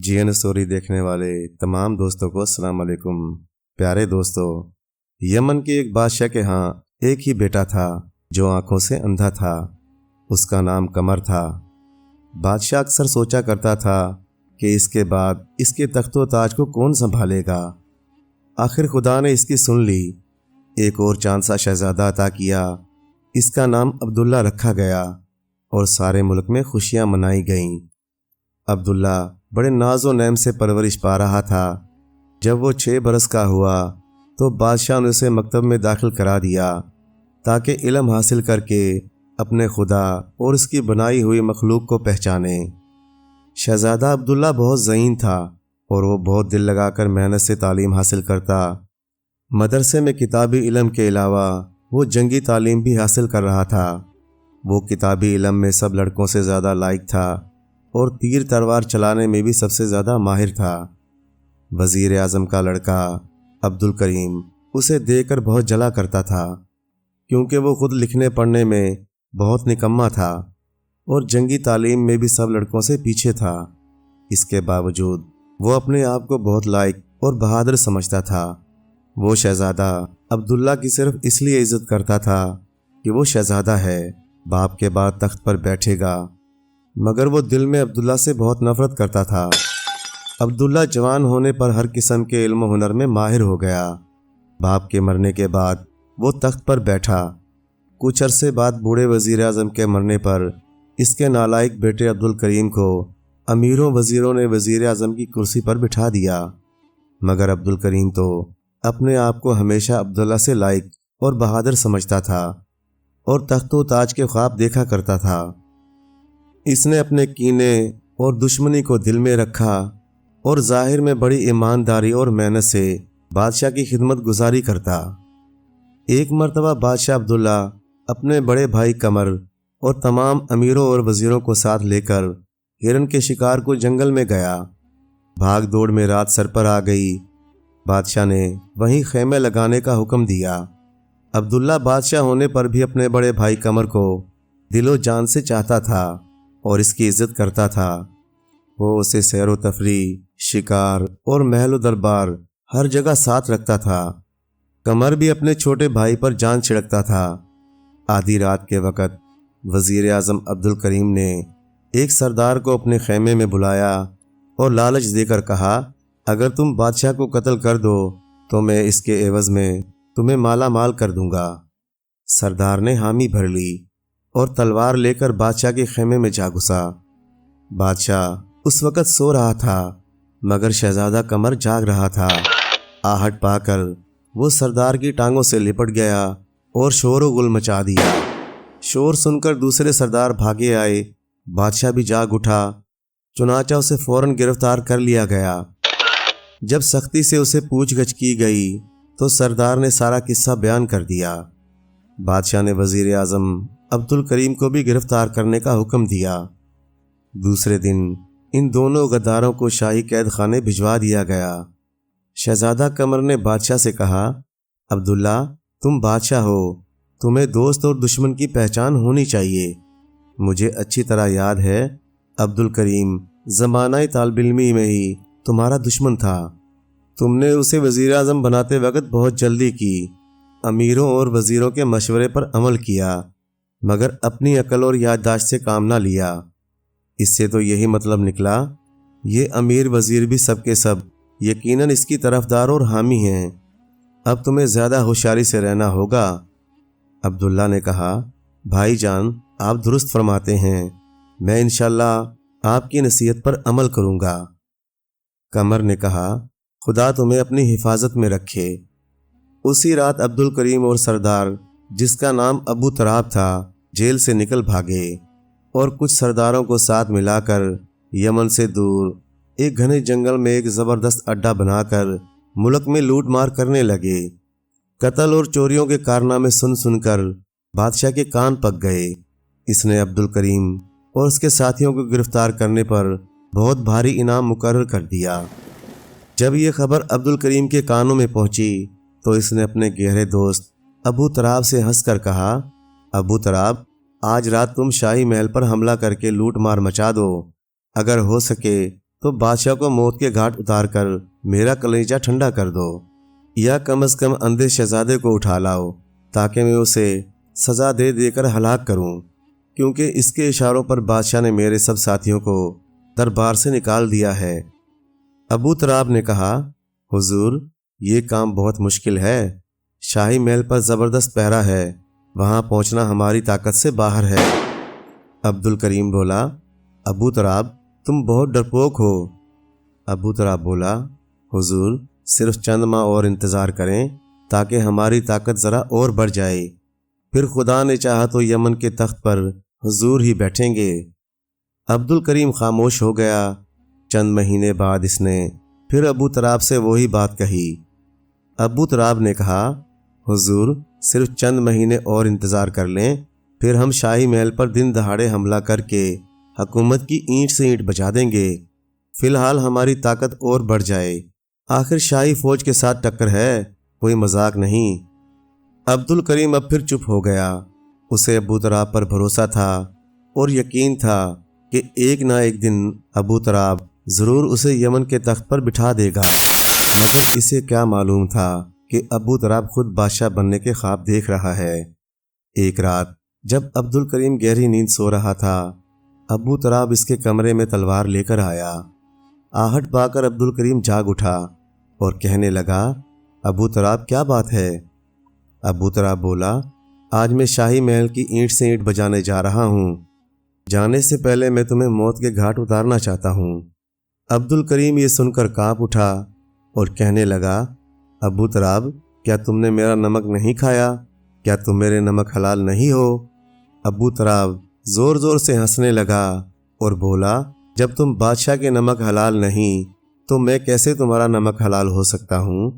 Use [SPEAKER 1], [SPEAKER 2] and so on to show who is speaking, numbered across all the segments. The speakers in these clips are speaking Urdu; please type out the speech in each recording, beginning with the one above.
[SPEAKER 1] جی این اسٹوری دیکھنے والے تمام دوستوں کو السلام علیکم۔ پیارے دوستوں، یمن کے ایک بادشاہ کے ہاں ایک ہی بیٹا تھا جو آنکھوں سے اندھا تھا۔ اس کا نام قمر تھا۔ بادشاہ اکثر سوچا کرتا تھا کہ اس کے بعد اس کے تخت و تاج کو کون سنبھالے گا۔ آخر خدا نے اس کی سن لی، ایک اور چاند سا شہزادہ عطا کیا۔ اس کا نام عبداللہ رکھا گیا اور سارے ملک میں خوشیاں منائی گئیں۔ عبداللہ بڑے ناز و نعم سے پرورش پا رہا تھا۔ جب وہ 6 برس کا ہوا تو بادشاہ نے اسے مکتب میں داخل کرا دیا تاکہ علم حاصل کر کے اپنے خدا اور اس کی بنائی ہوئی مخلوق کو پہچانے۔ شہزادہ عبداللہ بہت ذہین تھا اور وہ بہت دل لگا کر محنت سے تعلیم حاصل کرتا۔ مدرسے میں کتابی علم کے علاوہ وہ جنگی تعلیم بھی حاصل کر رہا تھا۔ وہ کتابی علم میں سب لڑکوں سے زیادہ لائق تھا اور تیر تلوار چلانے میں بھی سب سے زیادہ ماہر تھا۔ وزیر اعظم کا لڑکا عبدالکریم اسے دیکھ کر بہت جلا کرتا تھا، کیونکہ وہ خود لکھنے پڑھنے میں بہت نکما تھا اور جنگی تعلیم میں بھی سب لڑکوں سے پیچھے تھا۔ اس کے باوجود وہ اپنے آپ کو بہت لائق اور بہادر سمجھتا تھا۔ وہ شہزادہ عبداللہ کی صرف اس لیے عزت کرتا تھا کہ وہ شہزادہ ہے، باپ کے بعد تخت پر بیٹھے گا، مگر وہ دل میں عبداللہ سے بہت نفرت کرتا تھا۔ عبداللہ جوان ہونے پر ہر قسم کے علم و ہنر میں ماہر ہو گیا۔ باپ کے مرنے کے بعد وہ تخت پر بیٹھا۔ کچھ عرصے بعد بوڑھے وزیر اعظم کے مرنے پر اس کے نالائق بیٹے عبدالکریم کو امیروں وزیروں نے وزیر اعظم کی کرسی پر بٹھا دیا، مگر عبدالکریم تو اپنے آپ کو ہمیشہ عبداللہ سے لائق اور بہادر سمجھتا تھا اور تخت و تاج کے خواب دیکھا کرتا تھا۔ اس نے اپنے کینے اور دشمنی کو دل میں رکھا اور ظاہر میں بڑی ایمانداری اور محنت سے بادشاہ کی خدمت گزاری کرتا۔ ایک مرتبہ بادشاہ عبداللہ اپنے بڑے بھائی قمر اور تمام امیروں اور وزیروں کو ساتھ لے کر ہرن کے شکار کو جنگل میں گیا۔ بھاگ دوڑ میں رات سر پر آ گئی۔ بادشاہ نے وہیں خیمے لگانے کا حکم دیا۔ عبداللہ بادشاہ ہونے پر بھی اپنے بڑے بھائی قمر کو دل و جان سے چاہتا تھا اور اس کی عزت کرتا تھا۔ وہ اسے سیر و تفریح، شکار اور محل و دربار ہر جگہ ساتھ رکھتا تھا۔ قمر بھی اپنے چھوٹے بھائی پر جان چھڑکتا تھا۔ آدھی رات کے وقت وزیر اعظم عبدالکریم نے ایک سردار کو اپنے خیمے میں بلایا اور لالچ دے کر کہا، اگر تم بادشاہ کو قتل کر دو تو میں اس کے عوض میں تمہیں مالا مال کر دوں گا۔ سردار نے حامی بھر لی اور تلوار لے کر بادشاہ کے خیمے میں جا گھسا۔ بادشاہ اس وقت سو رہا تھا، مگر شہزادہ قمر جاگ رہا تھا۔ آہٹ پا کر وہ سردار کی ٹانگوں سے لپٹ گیا اور شور و غل مچا دیا۔ شور سن کر دوسرے سردار بھاگے آئے۔ بادشاہ بھی جاگ اٹھا، چنانچہ اسے فوراً گرفتار کر لیا گیا۔ جب سختی سے اسے پوچھ گچھ کی گئی تو سردار نے سارا قصہ بیان کر دیا۔ بادشاہ نے وزیر اعظم عبدالکریم کو بھی گرفتار کرنے کا حکم دیا۔ دوسرے دن ان دونوں غداروں کو شاہی قید خانے بھجوا دیا گیا۔ شہزادہ قمر نے بادشاہ سے کہا، عبداللہ تم بادشاہ ہو، تمہیں دوست اور دشمن کی پہچان ہونی چاہیے۔ مجھے اچھی طرح یاد ہے عبدالکریم زمانہ طالب علمی میں ہی تمہارا دشمن تھا۔ تم نے اسے وزیر اعظم بناتے وقت بہت جلدی کی، امیروں اور وزیروں کے مشورے پر عمل کیا، مگر اپنی عقل اور یادداشت سے کام نہ لیا۔ اس سے تو یہی مطلب نکلا یہ امیر وزیر بھی سب کے سب یقیناً اس کی طرفدار اور حامی ہیں۔ اب تمہیں زیادہ ہوشیاری سے رہنا ہوگا۔ عبداللہ نے کہا، بھائی جان آپ درست فرماتے ہیں، میں انشاءاللہ آپ کی نصیحت پر عمل کروں گا۔ قمر نے کہا، خدا تمہیں اپنی حفاظت میں رکھے۔ اسی رات عبدالکریم اور سردار جس کا نام ابو تراب تھا جیل سے نکل بھاگے اور کچھ سرداروں کو ساتھ ملا کر یمن سے دور ایک گھنے جنگل میں ایک زبردست اڈا بنا کر ملک میں لوٹ مار کرنے لگے۔ قتل اور چوریوں کے کارنامے سن سن کر بادشاہ کے کان پک گئے۔ اس نے عبدالکریم اور اس کے ساتھیوں کو گرفتار کرنے پر بہت بھاری انعام مقرر کر دیا۔ جب یہ خبر عبدالکریم کے کانوں میں پہنچی تو اس نے اپنے گہرے دوست ابو تراب سے ہنس کر کہا، ابو تراب آج رات تم شاہی محل پر حملہ کر کے لوٹ مار مچا دو، اگر ہو سکے تو بادشاہ کو موت کے گھاٹ اتار کر میرا کلیجہ ٹھنڈا کر دو، یا کم از کم اندھے شہزادے کو اٹھا لاؤ تاکہ میں اسے سزا دے دے کر ہلاک کروں، کیونکہ اس کے اشاروں پر بادشاہ نے میرے سب ساتھیوں کو دربار سے نکال دیا ہے۔ ابو تراب نے کہا، حضور یہ کام بہت مشکل ہے، شاہی محل پر زبردست پہرا ہے، وہاں پہنچنا ہماری طاقت سے باہر ہے۔ عبد الکریم بولا، ابو تراب تم بہت ڈرپوک ہو۔ ابو تراب بولا، حضور صرف چند ماہ اور انتظار کریں تاکہ ہماری طاقت ذرا اور بڑھ جائے، پھر خدا نے چاہا تو یمن کے تخت پر حضور ہی بیٹھیں گے۔ عبد الکریم خاموش ہو گیا۔ چند مہینے بعد اس نے پھر ابو تراب سے وہی بات کہی۔ ابو تراب نے کہا، حضور صرف چند مہینے اور انتظار کر لیں، پھر ہم شاہی محل پر دن دہاڑے حملہ کر کے حکومت کی اینٹ سے اینٹ بجا دیں گے۔ فی الحال ہماری طاقت اور بڑھ جائے، آخر شاہی فوج کے ساتھ ٹکر ہے، کوئی مذاق نہیں۔ عبد الکریم اب پھر چپ ہو گیا۔ اسے ابو تراب پر بھروسہ تھا اور یقین تھا کہ ایک نہ ایک دن ابو تراب ضرور اسے یمن کے تخت پر بٹھا دے گا، مگر اسے کیا معلوم تھا کہ ابو تراب خود بادشاہ بننے کے خواب دیکھ رہا ہے۔ ایک رات جب عبد الکریم گہری نیند سو رہا تھا، ابو تراب اس کے کمرے میں تلوار لے کر آیا۔ آہٹ پا کر عبد الکریم جاگ اٹھا اور کہنے لگا، ابو تراب کیا بات ہے؟ ابو تراب بولا، آج میں شاہی محل کی اینٹ سے اینٹ بجانے جا رہا ہوں، جانے سے پہلے میں تمہیں موت کے گھاٹ اتارنا چاہتا ہوں۔ عبد الکریم یہ سن کر کانپ اٹھا اور کہنے لگا، ابو تراب کیا تم نے میرا نمک نہیں کھایا؟ کیا تم میرے نمک حلال نہیں ہو؟ ابو تراب زور زور سے ہنسنے لگا اور بولا، جب تم بادشاہ کے نمک حلال نہیں تو میں کیسے تمہارا نمک حلال ہو سکتا ہوں؟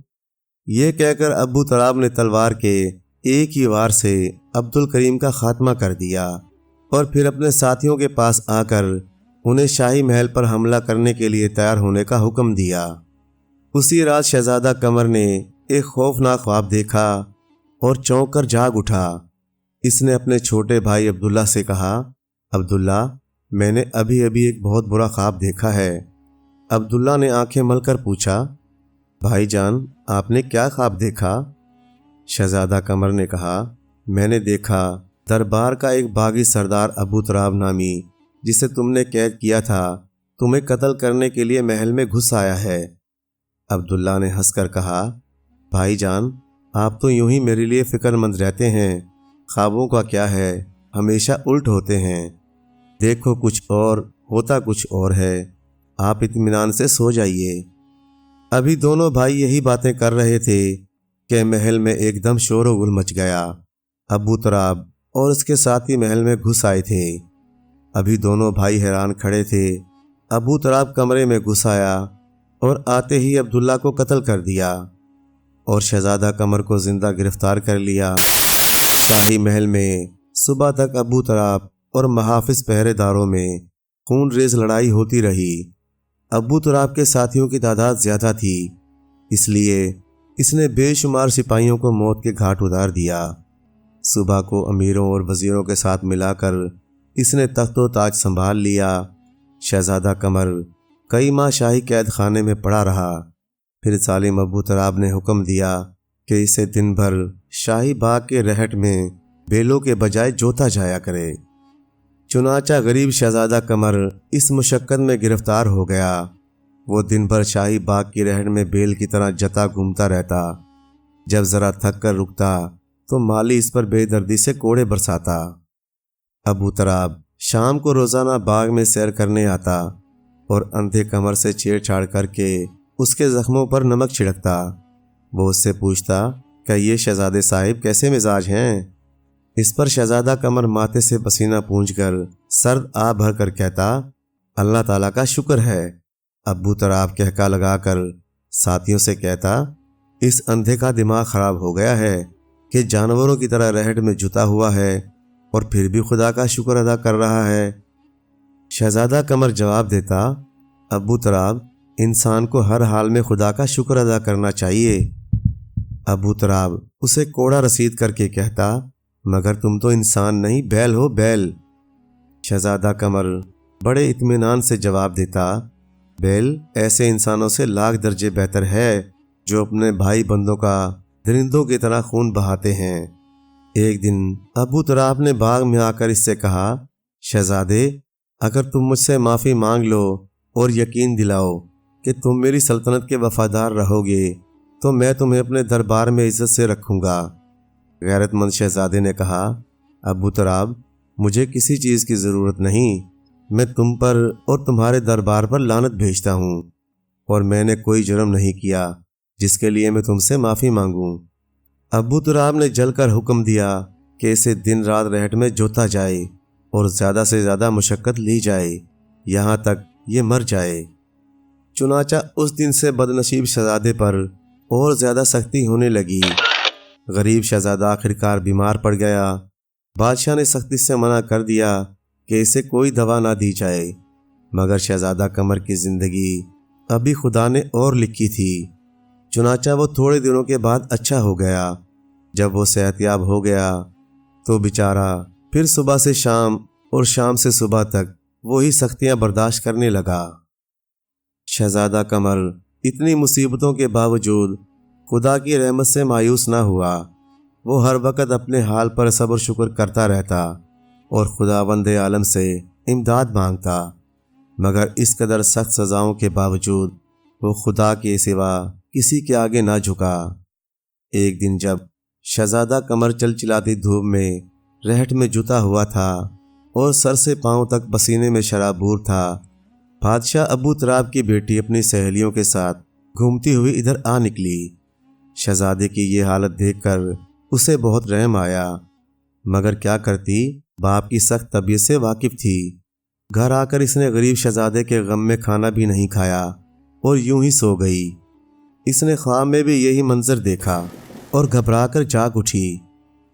[SPEAKER 1] یہ کہہ کر ابو تراب نے تلوار کے ایک ہی وار سے عبد الکریم کا خاتمہ کر دیا اور پھر اپنے ساتھیوں کے پاس آ کر انہیں شاہی محل پر حملہ کرنے کے لیے تیار ہونے کا حکم دیا۔ اسی رات شہزادہ قمر نے ایک خوفناک خواب دیکھا اور چونک کر جاگ اٹھا۔ اس نے اپنے چھوٹے بھائی عبداللہ سے کہا، عبداللہ میں نے ابھی ایک بہت برا خواب دیکھا ہے۔ عبداللہ نے آنکھیں مل کر پوچھا، بھائی جان آپ نے کیا خواب دیکھا؟ شہزادہ قمر نے کہا، میں نے دیکھا دربار کا ایک باغی سردار ابو تراب نامی جسے تم نے قید کیا تھا تمہیں قتل کرنے کے لیے محل میں گھس آیا ہے۔ عبداللہ نے ہنس کر کہا، بھائی جان آپ تو یوں ہی میرے لیے فکر مند رہتے ہیں، خوابوں کا کیا ہے، ہمیشہ الٹ ہوتے ہیں، دیکھو کچھ اور ہوتا کچھ اور ہے، آپ اطمینان سے سو جائیے۔ ابھی دونوں بھائی یہی باتیں کر رہے تھے کہ محل میں ایک دم شور و غل مچ گیا۔ ابو تراب اور اس کے ساتھی محل میں گھس آئے تھے۔ ابھی دونوں بھائی حیران کھڑے تھے۔ ابو تراب کمرے میں گھس آیا اور آتے ہی عبداللہ کو قتل کر دیا اور شہزادہ قمر کو زندہ گرفتار کر لیا۔ شاہی محل میں صبح تک ابو تراب اور محافظ پہرے داروں میں خون ریز لڑائی ہوتی رہی۔ ابو تراب کے ساتھیوں کی تعداد زیادہ تھی، اس لیے اس نے بے شمار سپاہیوں کو موت کے گھاٹ اتار دیا۔ صبح کو امیروں اور وزیروں کے ساتھ ملا کر اس نے تخت و تاج سنبھال لیا۔ شہزادہ قمر کئی ماہ شاہی قید خانے میں پڑا رہا۔ پھر ظالم ابو تراب نے حکم دیا کہ اسے دن بھر شاہی باغ کے رہٹ میں بیلوں کے بجائے جوتا جایا کرے۔ چنانچہ غریب شہزادہ قمر اس مشقت میں گرفتار ہو گیا۔ وہ دن بھر شاہی باغ کی رہٹ میں بیل کی طرح جتا گھومتا رہتا۔ جب ذرا تھک کر رکتا تو مالی اس پر بے دردی سے کوڑے برساتا۔ ابو تراب شام کو روزانہ باغ میں سیر کرنے آتا اور اندھے قمر سے چھیڑ چھاڑ کر کے اس کے زخموں پر نمک چھڑکتا۔ وہ اس سے پوچھتا کہ یہ شہزادے صاحب کیسے مزاج ہیں؟ اس پر شہزادہ قمر ماتھے سے پسینہ پونچھ کر سرد آ بھر کر کہتا، اللہ تعالیٰ کا شکر ہے۔ ابو تراب کہکا لگا کر ساتھیوں سے کہتا، اس اندھے کا دماغ خراب ہو گیا ہے کہ جانوروں کی طرح رہٹ میں جتا ہوا ہے اور پھر بھی خدا کا شکر ادا کر رہا ہے۔ شہزادہ قمر جواب دیتا، ابو تراب انسان کو ہر حال میں خدا کا شکر ادا کرنا چاہیے۔ ابو تراب اسے کوڑا رسید کر کے کہتا، مگر تم تو انسان نہیں بیل ہو، بیل۔ شہزادہ قمر بڑے اطمینان سے جواب دیتا، بیل ایسے انسانوں سے لاکھ درجے بہتر ہے جو اپنے بھائی بندوں کا درندوں کی طرح خون بہاتے ہیں۔ ایک دن ابو تراب نے باغ میں آ کر اس سے کہا، شہزادے، اگر تم مجھ سے معافی مانگ لو اور یقین دلاؤ کہ تم میری سلطنت کے وفادار رہو گے تو میں تمہیں اپنے دربار میں عزت سے رکھوں گا۔ غیرت مند شہزادے نے کہا، ابو تراب، مجھے کسی چیز کی ضرورت نہیں، میں تم پر اور تمہارے دربار پر لعنت بھیجتا ہوں، اور میں نے کوئی جرم نہیں کیا جس کے لیے میں تم سے معافی مانگوں۔ ابو تراب نے جل کر حکم دیا کہ اسے دن رات رہٹ میں جوتا جائے اور زیادہ سے زیادہ مشقت لی جائے یہاں تک یہ مر جائے۔ چنانچہ اس دن سے بدنصیب شہزادے پر اور زیادہ سختی ہونے لگی۔ غریب شہزادہ آخرکار بیمار پڑ گیا۔ بادشاہ نے سختی سے منع کر دیا کہ اسے کوئی دوا نہ دی جائے، مگر شہزادہ قمر کی زندگی ابھی خدا نے اور لکھی تھی۔ چنانچہ وہ تھوڑے دنوں کے بعد اچھا ہو گیا۔ جب وہ صحت یاب ہو گیا تو بیچارہ پھر صبح سے شام اور شام سے صبح تک وہی سختیاں برداشت کرنے لگا۔ شہزادہ قمر اتنی مصیبتوں کے باوجود خدا کی رحمت سے مایوس نہ ہوا۔ وہ ہر وقت اپنے حال پر صبر شکر کرتا رہتا اور خداوند عالم سے امداد مانگتا، مگر اس قدر سخت سزاؤں کے باوجود وہ خدا کے سوا کسی کے آگے نہ جھکا۔ ایک دن جب شہزادہ قمر چلچلاتی دھوپ میں رہٹ میں جتا ہوا تھا اور سر سے پاؤں تک پسینے میں شرابور تھا، بادشاہ ابو تراب کی بیٹی اپنی سہیلیوں کے ساتھ گھومتی ہوئی ادھر آ نکلی۔ شہزادے کی یہ حالت دیکھ کر اسے بہت رحم آیا، مگر کیا کرتی، باپ کی سخت طبیعت سے واقف تھی۔ گھر آ کر اس نے غریب شہزادے کے غم میں کھانا بھی نہیں کھایا اور یوں ہی سو گئی۔ اس نے خواب میں بھی یہی منظر دیکھا اور گھبرا کر جاگ اٹھی۔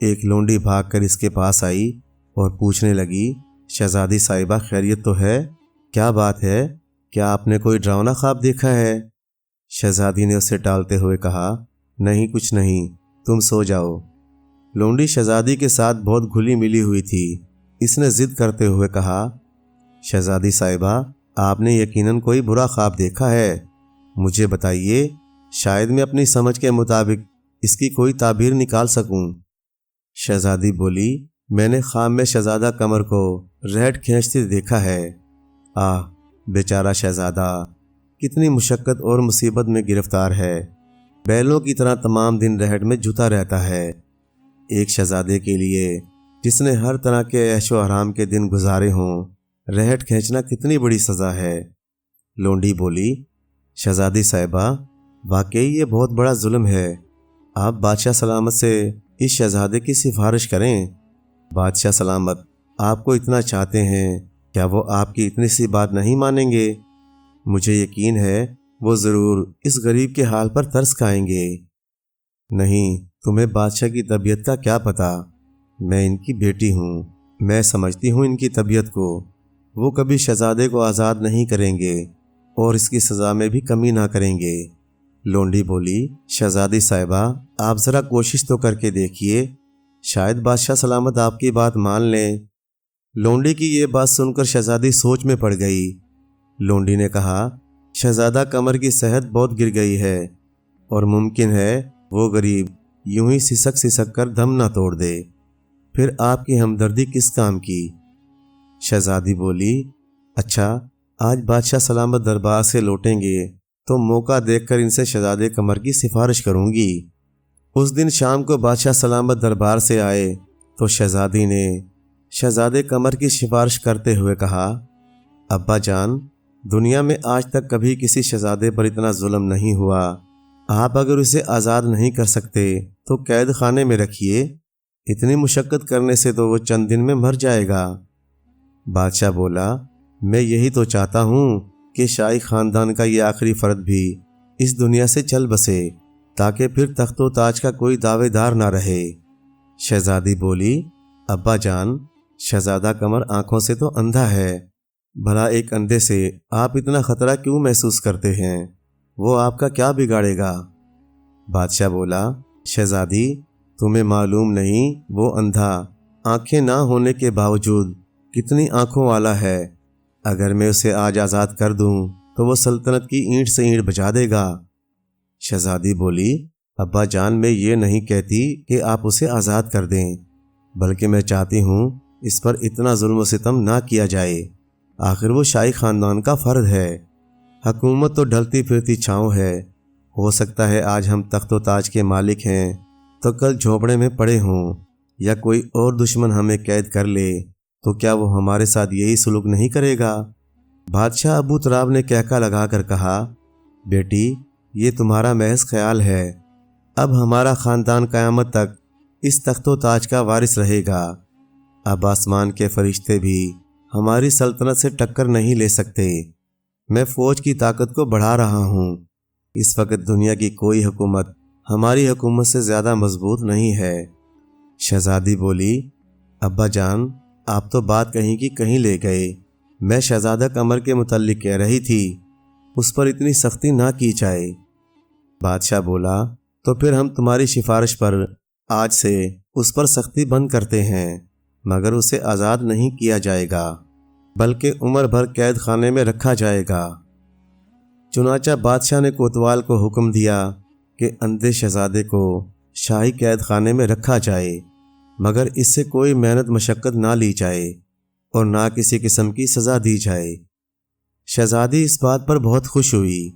[SPEAKER 1] ایک لونڈی بھاگ کر اس کے پاس آئی اور پوچھنے لگی، شہزادی صاحبہ خیریت تو ہے؟ کیا بات ہے؟ کیا آپ نے کوئی ڈراؤنا خواب دیکھا ہے؟ شہزادی نے اسے ٹالتے ہوئے کہا، نہیں کچھ نہیں، تم سو جاؤ۔ لونڈی شہزادی کے ساتھ بہت گھلی ملی ہوئی تھی۔ اس نے ضد کرتے ہوئے کہا، شہزادی صاحبہ، آپ نے یقیناً کوئی برا خواب دیکھا ہے، مجھے بتائیے، شاید میں اپنی سمجھ کے مطابق اس کی کوئی تعبیر نکال سکوں۔ شہزادی بولی، میں نے خواب میں شہزادہ قمر کو رہٹ کھینچتے دیکھا ہے۔ آہ بیچارہ شہزادہ کتنی مشقت اور مصیبت میں گرفتار ہے، بیلوں کی طرح تمام دن رہٹ میں جھتا رہتا ہے۔ ایک شہزادے کے لیے جس نے ہر طرح کے عیش و آرام کے دن گزارے ہوں، رہٹ کھینچنا کتنی بڑی سزا ہے۔ لونڈی بولی، شہزادی صاحبہ، واقعی یہ بہت بڑا ظلم ہے، آپ بادشاہ سلامت سے اس شہزادے کی سفارش کریں۔ بادشاہ سلامت آپ کو اتنا چاہتے ہیں، کیا وہ آپ کی اتنی سی بات نہیں مانیں گے؟ مجھے یقین ہے وہ ضرور اس غریب کے حال پر ترس کھائیں گے۔ نہیں، تمہیں بادشاہ کی طبیعت کا کیا پتہ، میں ان کی بیٹی ہوں، میں سمجھتی ہوں ان کی طبیعت کو۔ وہ کبھی شہزادے کو آزاد نہیں کریں گے اور اس کی سزا میں بھی کمی نہ کریں گے۔ لونڈی بولی، شہزادی صاحبہ، آپ ذرا کوشش تو کر کے دیکھیے، شاید بادشاہ سلامت آپ کی بات مان لیں۔ لونڈی کی یہ بات سن کر شہزادی سوچ میں پڑ گئی۔ لونڈی نے کہا، شہزادہ قمر کی صحت بہت گر گئی ہے اور ممکن ہے وہ غریب یوں ہی سسک سسک کر دم نہ توڑ دے، پھر آپ کی ہمدردی کس کام کی؟ شہزادی بولی، اچھا، آج بادشاہ سلامت دربار سے لوٹیں گے تو موقع دیکھ کر ان سے شہزادے قمر کی سفارش کروں گی۔ اس دن شام کو بادشاہ سلامت دربار سے آئے تو شہزادی نے شہزادے قمر کی سفارش کرتے ہوئے کہا، ابا جان، دنیا میں آج تک کبھی کسی شہزادے پر اتنا ظلم نہیں ہوا، آپ اگر اسے آزاد نہیں کر سکتے تو قید خانے میں رکھیے، اتنی مشقت کرنے سے تو وہ چند دن میں مر جائے گا۔ بادشاہ بولا، میں یہی تو چاہتا ہوں کہ شاہی خاندان کا یہ آخری فرد بھی اس دنیا سے چل بسے تاکہ پھر تخت و تاج کا کوئی دعوے دار نہ رہے۔ شہزادی بولی، ابا جان، شہزادہ قمر آنکھوں سے تو اندھا ہے، بھلا ایک اندھے سے آپ اتنا خطرہ کیوں محسوس کرتے ہیں؟ وہ آپ کا کیا بگاڑے گا؟ بادشاہ بولا، شہزادی، تمہیں معلوم نہیں وہ اندھا آنکھیں نہ ہونے کے باوجود کتنی آنکھوں والا ہے، اگر میں اسے آج آزاد کر دوں تو تو وہ سلطنت کی اینٹ سے اینٹ بجا دے گا۔ شہزادی بولی، ابا جان، میں یہ نہیں کہتی کہ آپ اسے آزاد کر دیں، بلکہ میں چاہتی ہوں اس پر اتنا ظلم و ستم نہ کیا جائے۔ آخر وہ شاہی خاندان کا فرد ہے۔ حکومت تو ڈھلتی پھرتی چھاؤں ہے۔ ہو سکتا ہے آج ہم تخت و تاج کے مالک ہیں تو کل جھونپڑے میں پڑے ہوں، یا کوئی اور دشمن ہمیں قید کر لے تو کیا وہ ہمارے ساتھ یہی سلوک نہیں کرے گا؟ بادشاہ ابو تراب نے کہکا لگا کر کہا، بیٹی، یہ تمہارا محض خیال ہے۔ اب ہمارا خاندان قیامت تک اس تخت و تاج کا وارث رہے گا۔ اب آسمان کے فرشتے بھی ہماری سلطنت سے ٹکر نہیں لے سکتے۔ میں فوج کی طاقت کو بڑھا رہا ہوں۔ اس وقت دنیا کی کوئی حکومت ہماری حکومت سے زیادہ مضبوط نہیں ہے۔ شہزادی بولی، ابا جان، آپ تو بات کہیں کی کہیں لے گئے۔ میں شہزادہ قمر کے متعلق کہہ رہی تھی، اس پر اتنی سختی نہ کی جائے۔ بادشاہ بولا، تو پھر ہم تمہاری سفارش پر آج سے اس پر سختی بند کرتے ہیں، مگر اسے آزاد نہیں کیا جائے گا، بلکہ عمر بھر قید خانے میں رکھا جائے گا۔ چنانچہ بادشاہ نے کوتوال کو حکم دیا کہ اندھے شہزادے کو شاہی قید خانے میں رکھا جائے، مگر اس سے کوئی محنت مشقت نہ لی جائے اور نہ کسی قسم کی سزا دی جائے۔ شہزادی اس بات پر بہت خوش ہوئی۔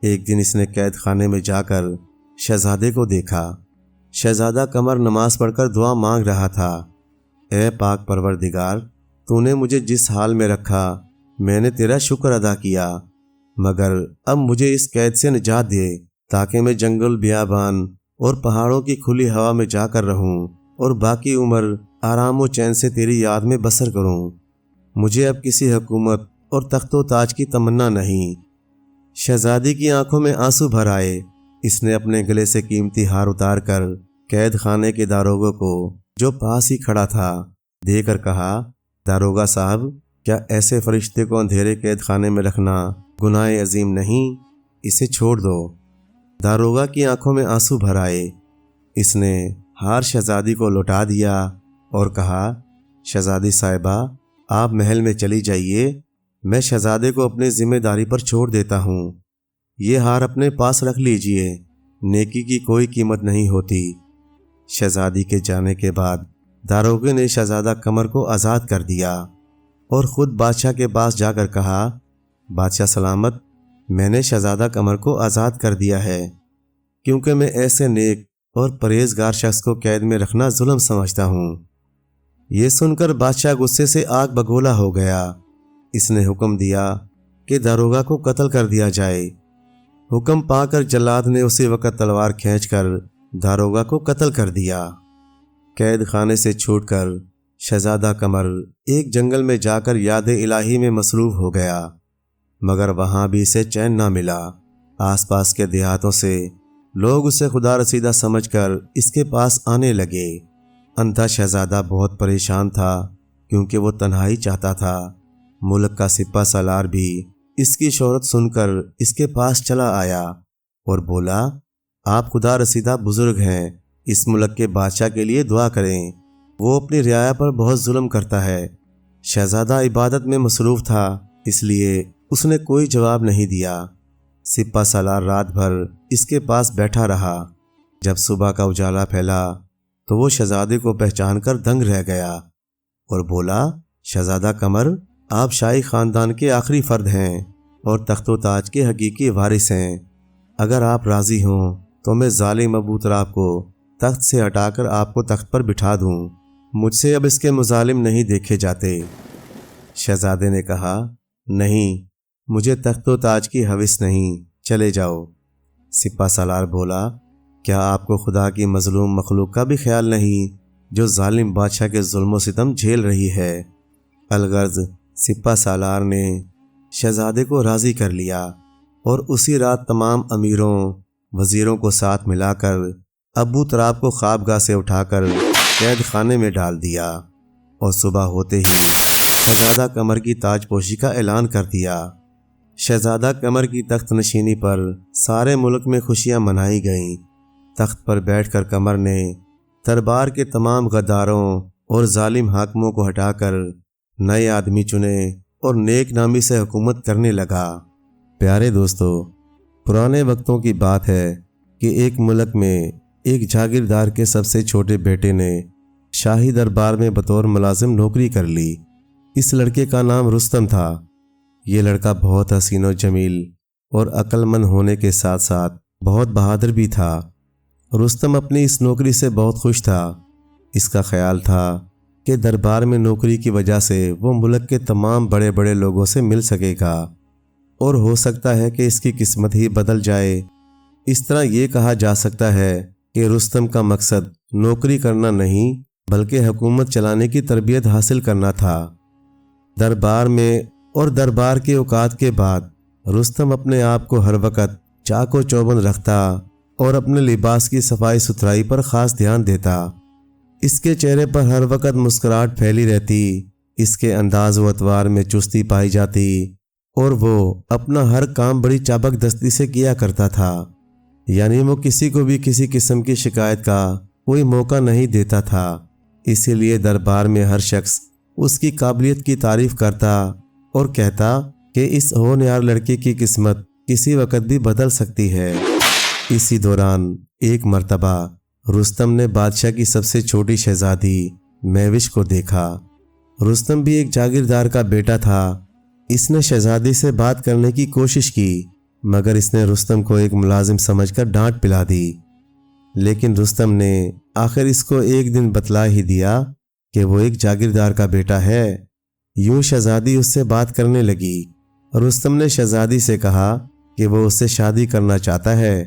[SPEAKER 1] ایک دن اس نے قید خانے میں جا کر شہزادے کو دیکھا۔ شہزادہ قمر نماز پڑھ کر دعا مانگ رہا تھا، اے پاک پروردگار، تو نے مجھے جس حال میں رکھا میں نے تیرا شکر ادا کیا، مگر اب مجھے اس قید سے نجات دے تاکہ میں جنگل بیابان اور پہاڑوں کی کھلی ہوا میں جا کر رہوں اور باقی عمر آرام و چین سے تیری یاد میں بسر کروں۔ مجھے اب کسی حکومت اور تخت و تاج کی تمنا نہیں۔ شہزادی کی آنکھوں میں آنسو بھر آئے۔ اس نے اپنے گلے سے قیمتی ہار اتار کر قید خانے کے داروغے کو، جو پاس ہی کھڑا تھا، دے کر کہا، داروغہ صاحب، کیا ایسے فرشتے کو اندھیرے قید خانے میں رکھنا گناہ عظیم نہیں؟ اسے چھوڑ دو۔ داروغہ کی آنکھوں میں آنسو بھر آئے۔ اس نے ہار شہزادی کو لوٹا دیا اور کہا، شہزادی صاحبہ، آپ محل میں چلی جائیے، میں شہزادے کو اپنی ذمہ داری پر چھوڑ دیتا ہوں۔ یہ ہار اپنے پاس رکھ لیجئے، نیکی کی کوئی قیمت نہیں ہوتی۔ شہزادی کے جانے کے بعد داروغے نے شہزادہ قمر کو آزاد کر دیا اور خود بادشاہ کے پاس جا کر کہا، بادشاہ سلامت، میں نے شہزادہ قمر کو آزاد کر دیا ہے، کیونکہ میں ایسے نیک اور پرہیزگار شخص کو قید میں رکھنا ظلم سمجھتا ہوں۔ یہ سن کر بادشاہ غصے سے آگ بگولا ہو گیا۔ اس نے حکم دیا کہ داروغہ کو قتل کر دیا جائے۔ حکم پا کر جلاد نے اسی وقت تلوار کھینچ کر داروغہ کو قتل کر دیا۔ قید خانے سے چھوٹ کر شہزادہ قمر ایک جنگل میں جا کر یاد الہی میں مصروف ہو گیا، مگر وہاں بھی اسے چین نہ ملا۔ آس پاس کے دیہاتوں سے لوگ اسے خدا رسیدہ سمجھ کر اس کے پاس آنے لگے۔ اندھا شہزادہ بہت پریشان تھا کیونکہ وہ تنہائی چاہتا تھا۔ ملک کا سپہ سالار بھی اس کی شہرت سن کر اس کے پاس چلا آیا اور بولا، آپ خدا رسیدہ بزرگ ہیں، اس ملک کے بادشاہ کے لیے دعا کریں، وہ اپنی رعایا پر بہت ظلم کرتا ہے۔ شہزادہ عبادت میں مصروف تھا، اس لیے اس نے کوئی جواب نہیں دیا۔ سپہ سالار رات بھر اس کے پاس بیٹھا رہا۔ جب صبح کا اجالا پھیلا تو وہ شہزادے کو پہچان کر دنگ رہ گیا اور بولا، شہزادہ قمر، آپ شاہی خاندان کے آخری فرد ہیں اور تخت و تاج کے حقیقی وارث ہیں۔ اگر آپ راضی ہوں تو میں ظالم ابو تراب کو تخت سے ہٹا کر آپ کو تخت پر بٹھا دوں۔ مجھ سے اب اس کے مظالم نہیں دیکھے جاتے۔ شہزادے نے کہا، نہیں، مجھے تخت و تاج کی ہوس نہیں، چلے جاؤ۔ سپہ سالار بولا، کیا آپ کو خدا کی مظلوم مخلوق کا بھی خیال نہیں جو ظالم بادشاہ کے ظلم و ستم جھیل رہی ہے؟ الغرض سپہ سالار نے شہزادے کو راضی کر لیا اور اسی رات تمام امیروں وزیروں کو ساتھ ملا کر ابو تراب کو خوابگاہ سے اٹھا کر قید خانے میں ڈال دیا اور صبح ہوتے ہی شہزادہ قمر کی تاج پوشی کا اعلان کر دیا۔ شہزادہ قمر کی تخت نشینی پر سارے ملک میں خوشیاں منائی گئیں۔ تخت پر بیٹھ کر قمر نے دربار کے تمام غداروں اور ظالم حاکموں کو ہٹا کر نئے آدمی چنے اور نیک نامی سے حکومت کرنے لگا۔ پیارے دوستو، پرانے وقتوں کی بات ہے کہ ایک ملک میں ایک جاگیردار کے سب سے چھوٹے بیٹے نے شاہی دربار میں بطور ملازم نوکری کر لی۔ اس لڑکے کا نام رستم تھا۔ یہ لڑکا بہت حسین و جمیل اور عقل مند ہونے کے ساتھ ساتھ بہت بہادر بھی تھا۔ رستم اپنی اس نوکری سے بہت خوش تھا۔ اس کا خیال تھا کہ دربار میں نوکری کی وجہ سے وہ ملک کے تمام بڑے بڑے لوگوں سے مل سکے گا اور ہو سکتا ہے کہ اس کی قسمت ہی بدل جائے۔ اس طرح یہ کہا جا سکتا ہے کہ رستم کا مقصد نوکری کرنا نہیں بلکہ حکومت چلانے کی تربیت حاصل کرنا تھا۔ دربار میں اور دربار کے اوقات کے بعد رستم اپنے آپ کو ہر وقت چاق و چوبند رکھتا اور اپنے لباس کی صفائی ستھرائی پر خاص دھیان دیتا۔ اس کے چہرے پر ہر وقت مسکراہٹ پھیلی رہتی، اس کے انداز و اطوار میں چستی پائی جاتی اور وہ اپنا ہر کام بڑی چابک دستی سے کیا کرتا تھا۔ یعنی وہ کسی کو بھی کسی قسم کی شکایت کا کوئی موقع نہیں دیتا تھا۔ اسی لیے دربار میں ہر شخص اس کی قابلیت کی تعریف کرتا اور کہتا کہ اس ہونہار لڑکے کی قسمت کسی وقت بھی بدل سکتی ہے۔ اسی دوران ایک مرتبہ رستم نے بادشاہ کی سب سے چھوٹی شہزادی مہوش کو دیکھا۔ رستم بھی ایک جاگیردار کا بیٹا تھا۔ اس نے شہزادی سے بات کرنے کی کوشش کی مگر اس نے رستم کو ایک ملازم سمجھ کر ڈانٹ پلا دی۔ لیکن رستم نے آخر اس کو ایک دن بتلا ہی دیا کہ وہ ایک جاگیردار کا بیٹا ہے۔ یوں شہزادی اس سے بات کرنے لگی۔ رستم نے شہزادی سے کہا کہ وہ اس سے شادی کرنا چاہتا ہے۔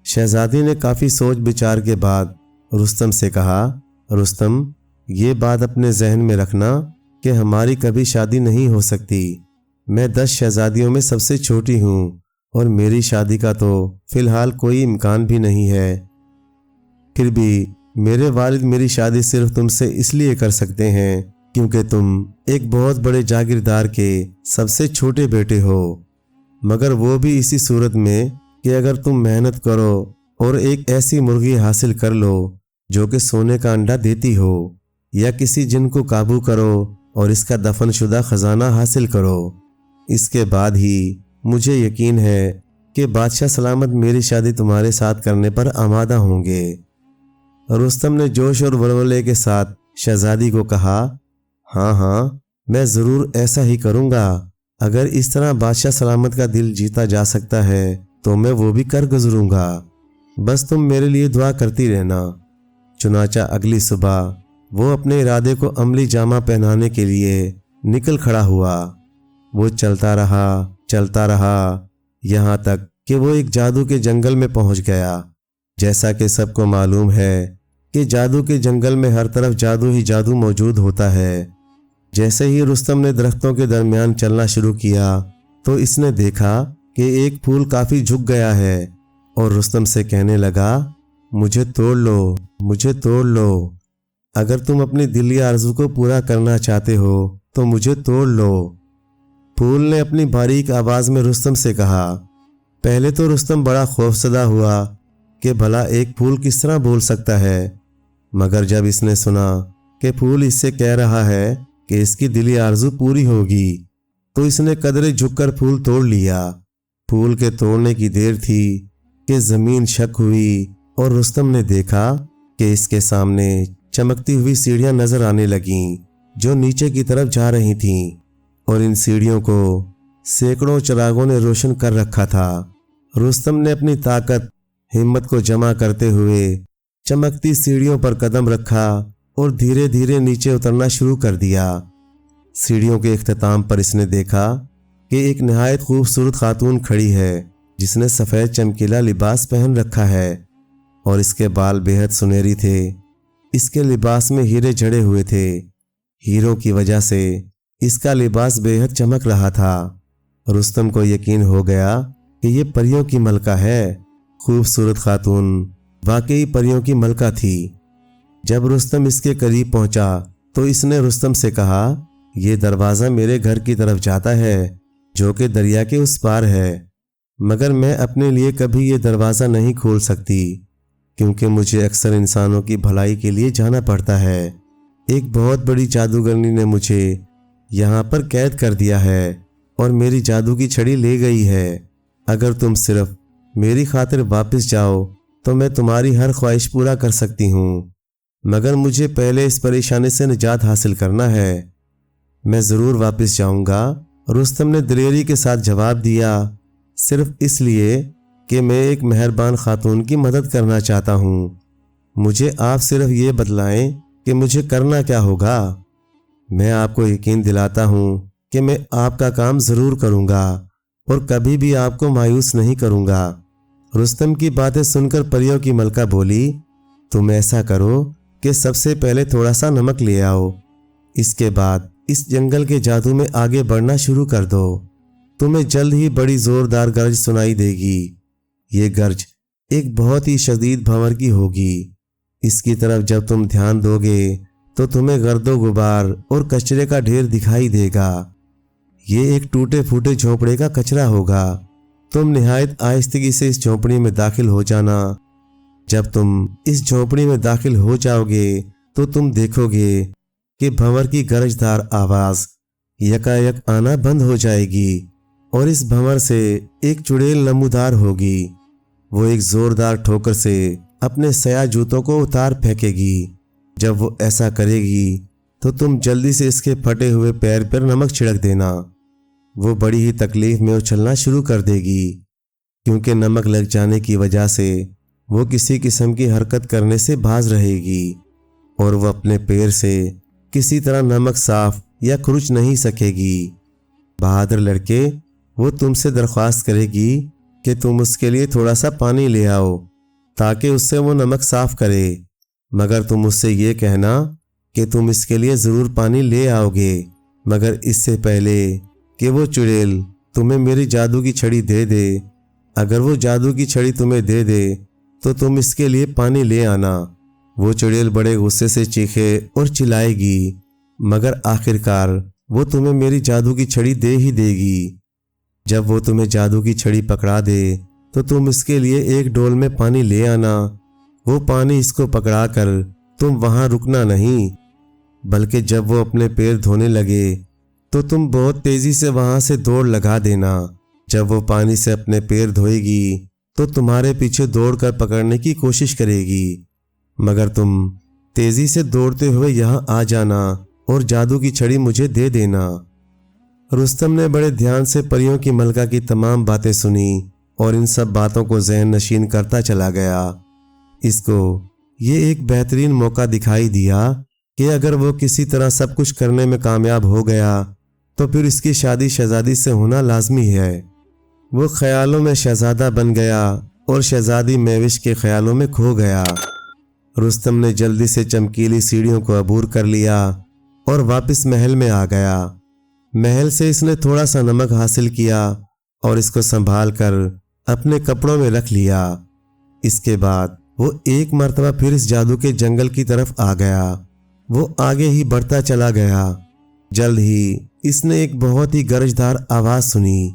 [SPEAKER 1] شہزادی نے کافی سوچ بچار کے بعد رستم سے کہا، رستم، یہ بات اپنے ذہن میں رکھنا کہ ہماری کبھی شادی نہیں ہو سکتی۔ میں 10 شہزادیوں میں سب سے چھوٹی ہوں اور میری شادی کا تو فی الحال کوئی امکان بھی نہیں ہے۔ پھر بھی میرے والد میری شادی صرف تم سے اس لیے کر سکتے ہیں کیونکہ تم ایک بہت بڑے جاگیردار کے سب سے چھوٹے بیٹے ہو، مگر وہ بھی اسی صورت میں کہ اگر تم محنت کرو اور ایک ایسی مرغی حاصل کر لو جو کہ سونے کا انڈا دیتی ہو، یا کسی جن کو قابو کرو اور اس کا دفن شدہ خزانہ حاصل کرو۔ اس کے بعد ہی مجھے یقین ہے کہ بادشاہ سلامت میری شادی تمہارے ساتھ کرنے پر آمادہ ہوں گے۔ رستم نے جوش اور ولولے کے ساتھ شہزادی کو کہا، ہاں ہاں، میں ضرور ایسا ہی کروں گا۔ اگر اس طرح بادشاہ سلامت کا دل جیتا جا سکتا ہے تو میں وہ بھی کر گزروں گا۔ بس تم میرے لیے دعا کرتی رہنا۔ چنانچہ اگلی صبح وہ اپنے ارادے کو عملی جامہ پہنانے کے لیے نکل کھڑا ہوا۔ وہ چلتا رہا یہاں تک کہ وہ ایک جادو کے جنگل میں پہنچ گیا۔ جیسا کہ سب کو معلوم ہے کہ جادو کے جنگل میں ہر طرف جادو ہی جادو موجود ہوتا ہے۔ جیسے ہی رستم نے درختوں کے درمیان چلنا شروع کیا تو اس نے دیکھا کہ ایک پھول کافی جھک گیا ہے اور رستم سے کہنے لگا، مجھے توڑ لو، اگر تم اپنی دلی آرزو کو پورا کرنا چاہتے ہو تو مجھے توڑ لو۔ پھول نے اپنی باریک آواز میں رستم سے کہا۔ پہلے تو رستم بڑا خوفزدہ ہوا کہ بھلا ایک پھول کس طرح بول سکتا ہے، مگر جب اس نے سنا کہ پھول اس سے کہہ رہا ہے کہ اس کی دلی آرزو پوری ہوگی تو اس نے قدرے جھک کر پھول توڑ لیا۔ پھول کے توڑنے کی دیر تھی کہ زمین شک ہوئی اور رستم نے دیکھا کہ اس کے سامنے چمکتی ہوئی سیڑھیاں نظر آنے لگیں جو نیچے کی طرف جا رہی تھیں، اور ان سیڑھیوں کو سینکڑوں چراغوں نے روشن کر رکھا تھا۔ رستم نے اپنی طاقت ہمت کو جمع کرتے ہوئے چمکتی سیڑھیوں پر قدم رکھا اور دھیرے دھیرے نیچے اترنا شروع کر دیا۔ سیڑھیوں کے اختتام پر اس نے دیکھا کہ ایک نہایت خوبصورت خاتون کھڑی ہے جس نے سفید چمکیلا لباس پہن رکھا ہے اور اس کے بال بے حد سنہری تھے۔ اس کے لباس میں ہیرے جڑے ہوئے تھے۔ ہیروں کی وجہ سے اس کا لباس بے حد چمک رہا تھا۔ رستم کو یقین ہو گیا کہ یہ پریوں کی ملکہ ہے۔ خوبصورت خاتون واقعی پریوں کی ملکہ تھی۔ جب رستم اس کے قریب پہنچا تو اس نے رستم سے کہا، یہ دروازہ میرے گھر کی طرف جاتا ہے جو کہ دریا کے اس پار ہے، مگر میں اپنے لیے کبھی یہ دروازہ نہیں کھول سکتی کیونکہ مجھے اکثر انسانوں کی بھلائی کے لیے جانا پڑتا ہے۔ ایک بہت بڑی جادوگرنی نے مجھے یہاں پر قید کر دیا ہے اور میری جادو کی چھڑی لے گئی ہے۔ اگر تم صرف میری خاطر واپس جاؤ تو میں تمہاری ہر خواہش پورا کر سکتی ہوں، مگر مجھے پہلے اس پریشانی سے نجات حاصل کرنا ہے۔ میں ضرور واپس جاؤں گا، رستم نے دلیری کے ساتھ جواب دیا، صرف اس لیے کہ میں ایک مہربان خاتون کی مدد کرنا چاہتا ہوں۔ مجھے آپ صرف یہ بتلائیں کہ مجھے کرنا کیا ہوگا۔ میں آپ کو یقین دلاتا ہوں کہ میں آپ کا کام ضرور کروں گا اور کبھی بھی آپ کو مایوس نہیں کروں گا۔ رستم کی باتیں سن کر پریوں کی ملکہ بولی، تم ایسا کرو کہ سب سے پہلے تھوڑا سا نمک لے آؤ، اس کے بعد اس جنگل کے جادو میں آگے بڑھنا شروع کر دو۔ تمہیں جلد ہی بڑی زوردار گرج سنائی دے گی۔ یہ گرج ایک بہت ہی شدید بھنور کی ہوگی۔ اس کی طرف جب تم دھیان دو گے تو تمہیں گرد و غبار اور کچرے کا ڈھیر دکھائی دے گا۔ یہ ایک ٹوٹے پھوٹے جھونپڑے کا کچرا ہوگا۔ تم نہایت آہستگی سے اس جھونپڑی میں داخل ہو جانا۔ جب تم اس جھونپڑی میں داخل ہو جاؤ گے تو تم دیکھو گے کہ بھنور کی گرجدار آواز یکایک آنا بند ہو جائے گی اور اس بھنور سے ایک چڑیل نمودار ہوگی۔ وہ ایک زوردار ٹھوکر سے اپنے سیاہ جوتوں کو اتار پھینکے گی۔ جب وہ ایسا کرے گی تو تم جلدی سے اس کے پھٹے ہوئے پیر پر نمک چھڑک دینا۔ وہ بڑی ہی تکلیف میں اچھلنا شروع کر دے گی، کیونکہ نمک لگ جانے کی وجہ سے وہ کسی قسم کی حرکت کرنے سے باز رہے گی اور وہ اپنے پیر سے کسی طرح نمک صاف یا کھرچ نہیں سکے گی۔ بہادر لڑکے، وہ تم سے درخواست کرے گی کہ تم اس کے لیے تھوڑا سا پانی لے آؤ تاکہ اس سے وہ نمک صاف کرے، مگر تم اس سے یہ کہنا کہ تم اس کے لیے ضرور پانی لے آؤ گے، مگر اس سے پہلے کہ وہ چڑیل تمہیں میری جادو کی چھڑی دے دے۔ اگر وہ جادو کی چھڑی تمہیں دے دے تو تم اس کے لیے پانی لے آنا۔ وہ چڑیل بڑے غصے سے چیخے اور چلائے گی، مگر آخرکار وہ تمہیں میری جادو کی چھڑی دے ہی دے گی۔ جب وہ تمہیں جادو کی چھڑی پکڑا دے تو تم اس کے لیے ایک ڈول میں پانی لے آنا۔ وہ پانی اس کو پکڑا کر تم وہاں رکنا نہیں، بلکہ جب وہ اپنے پیر دھونے لگے تو تم بہت تیزی سے وہاں سے دوڑ لگا دینا۔ جب وہ پانی سے اپنے پیر دھوئے گی تو تمہارے پیچھے دوڑ کر پکڑنے کی کوشش کرے گی، مگر تم تیزی سے دوڑتے ہوئے یہاں آ جانا اور جادو کی چھڑی مجھے دے دینا۔ رستم نے بڑے دھیان سے پریوں کی ملکہ کی تمام باتیں سنی اور ان سب باتوں کو ذہن نشین کرتا چلا گیا۔ اس کو یہ ایک بہترین موقع دکھائی دیا کہ اگر وہ کسی طرح سب کچھ کرنے میں کامیاب ہو گیا تو پھر اس کی شادی شہزادی سے ہونا لازمی ہے۔ وہ خیالوں میں شہزادہ بن گیا اور شہزادی مہوش کے خیالوں میں کھو گیا۔ رستم نے جلدی سے چمکیلی سیڑھیوں کو عبور کر لیا اور واپس محل میں آ گیا۔ محل سے اس نے تھوڑا سا نمک حاصل کیا اور اس کو سنبھال کر اپنے کپڑوں میں رکھ لیا۔ اس کے بعد وہ ایک مرتبہ پھر اس جادو کے جنگل کی طرف آ گیا۔ وہ آگے ہی بڑھتا چلا گیا۔ جلد ہی اس نے ایک بہت ہی گرجدار آواز سنی۔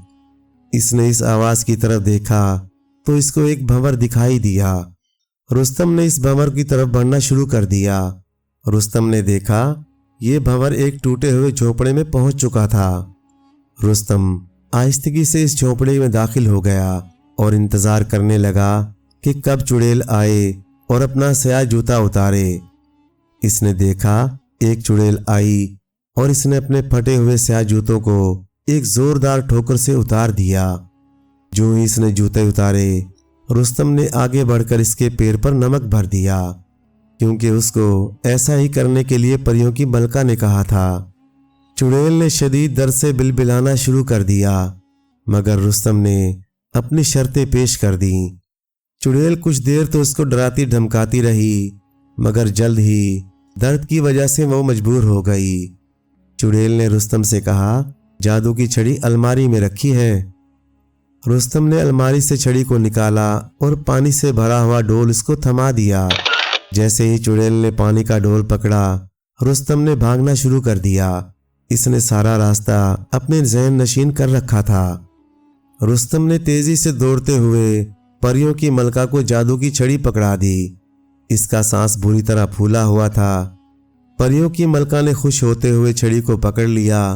[SPEAKER 1] اس نے اس آواز کی طرف دیکھا تو اس کو ایک بھنور دکھائی دیا۔ رستم نے اس بھنور کی طرف بڑھنا شروع کر دیا۔ رستم نے دیکھا یہ بھنور ایک ٹوٹے ہوئے جھونپڑے میں پہنچ چکا تھا۔ رستم آہستگی سے اس جھونپڑے میں داخل ہو گیا اور انتظار کرنے لگا کہ کب چڑیل آئے اور اپنا سیاہ جوتا اتارے۔ اس نے دیکھا ایک چڑیل آئی اور اس نے اپنے پھٹے ہوئے سیاہ جوتوں کو ایک زوردار ٹھوکر سے اتار دیا۔ جو ہی اس نے جوتے اتارے، رستم نے آگے بڑھ کر اس کے پیر پر نمک بھر دیا، کیونکہ اس کو ایسا ہی کرنے کے لیے پریوں کی ملکہ نے کہا تھا۔ چڑیل نے شدید درد سے بلبلانا شروع کر دیا، مگر رستم نے اپنی شرطیں پیش کر دیں۔ چڑیل کچھ دیر تو اس کو ڈراتی دھمکاتی رہی، مگر جلد ہی درد کی وجہ سے وہ مجبور ہو گئی۔ چڑیل نے رستم سے کہا، جادو کی چھڑی الماری میں رکھی ہے۔ رستم نے الماری سے چھڑی کو نکالا اور پانی سے بھرا ہوا ڈول اس کو تھما دیا۔ جیسے ہی چڑیل نے پانی کا ڈول پکڑا، رستم نے بھاگنا شروع کر دیا۔ اس نے سارا راستہ اپنے ذہن نشین کر رکھا تھا۔ رستم نے تیزی سے دوڑتے ہوئے پریوں کی ملکہ کو جادو کی چھڑی پکڑا دی۔ اس کا سانس بری طرح پھولا ہوا تھا۔ پریوں کی ملکہ نے خوش ہوتے ہوئے چھڑی کو پکڑ لیا